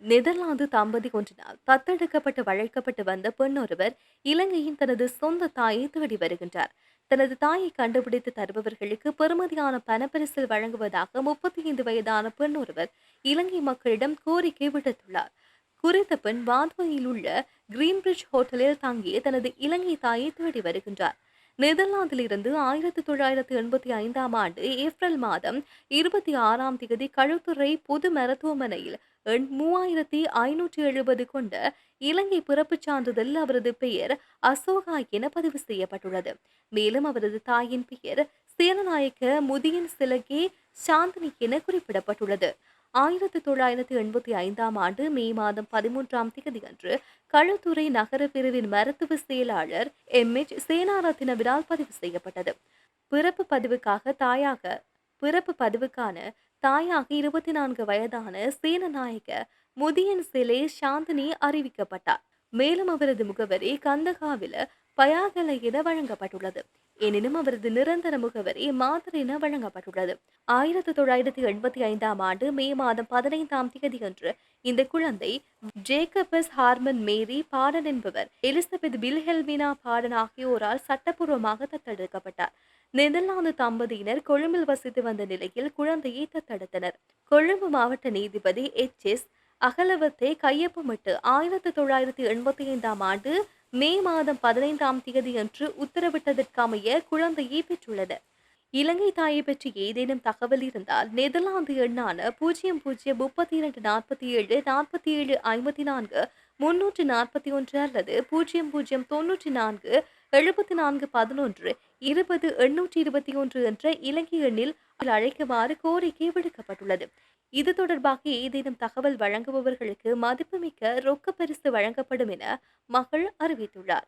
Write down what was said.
Netherlands தம்பதி ஒன்றினால் தத்தெடுக்கப்பட்டு வளர்க்கப்பட்டு வந்த பெண்ணொருவர் இலங்கையின் தனது சொந்த தாயை தேடி வருகின்றார். தனது தாயை கண்டுபிடித்து தருபவர்களுக்கு பெறுமதியான பணப்பரிசில் வழங்குவதாக 35 வயதான பெண் ஒருவர் இலங்கை மக்களிடம் கோரிக்கை விடுத்துள்ளார். குறித்த பெண் வாத்வையில் உள்ள கிரீன்பிரிட்ஜ் ஹோட்டலில் தங்கிய தனது இலங்கை தாயை தேடி வருகின்றார். நெதர்லாந்திலிருந்து 1985ஆம் ஆண்டு ஏப்ரல் மாதம் 26ஆம் தேதி களுத்துறை பொது மருத்துவமனையில் எண் 3570 கொண்ட இலங்கை பிறப்புச் சான்றிதழ் அவரது பெயர் அசோகா என பதிவு செய்யப்பட்டுள்ளது. மேலும் அவரது தாயின் பெயர் சேனநாயக்க முதியன் சிலகே சாந்தினி என குறிப்பிடப்பட்டுள்ளது. 1985ஆம் ஆண்டு மே மாதம் 13ஆம் தேதியன்று களுத்துறை நகர பிரிவின் மருத்துவ செயலாளர் எச் சேனாரத்தினவினால் பதிவு செய்யப்பட்டது. பிறப்பு பதிவுக்கான தாயாக 24 வயதான சேனநாயக்க முதியன் சிலே சாந்தினி அறிவிக்கப்பட்டார். மேலும் அவரது முகவரி கந்தகாவில பயாகல என வழங்கப்பட்டுள்ளது. எனினும் அவரது நிரந்தர முகவரி மாதர் என வழங்கப்பட்டுள்ளது. 1985ஆம் ஆண்டு மே மாதம் 15ஆம் தேதியன்று இந்த குழந்தை ஜேக்கபஸ் ஹார்மன் மேரி பாடன் என்பவர் எலிசபெத் வில்ஹெல்மினா பாடன் ஆகியோரால் சட்டப்பூர்வமாக தத்தெடுக்கப்பட்டார். நெதர்லாந்து தம்பதியினர் கொழும்பில் வசித்து வந்த நிலையில் குழந்தையை தத்தெடுத்தனர். கொழும்பு மாவட்ட நீதிபதி எச்.எஸ். அகலவத்தை கையொப்பமிட்டு 1985ஆம் ஆண்டு மே மாதம் 15ஆம் தேதியன்று உத்தரவிட்டதற்கமைய குழந்தையை பெற்றுள்ளனர். இலங்கை தாயை பற்றி ஏதேனும் தகவல் இருந்தால் நெதர்லாந்து எண்ணான 0032474754 341 அல்லது 00947411 20 என்ற இலங்கை எண்ணில் அழைக்குமாறு கோரிக்கை விடுக்கப்பட்டுள்ளது. இது தொடர்பாக ஏதேனும் தகவல் வழங்குபவர்களுக்கு மதிப்புமிக்க ரொக்க பரிசு வழங்கப்படும் என மகள் அறிவித்துள்ளார்.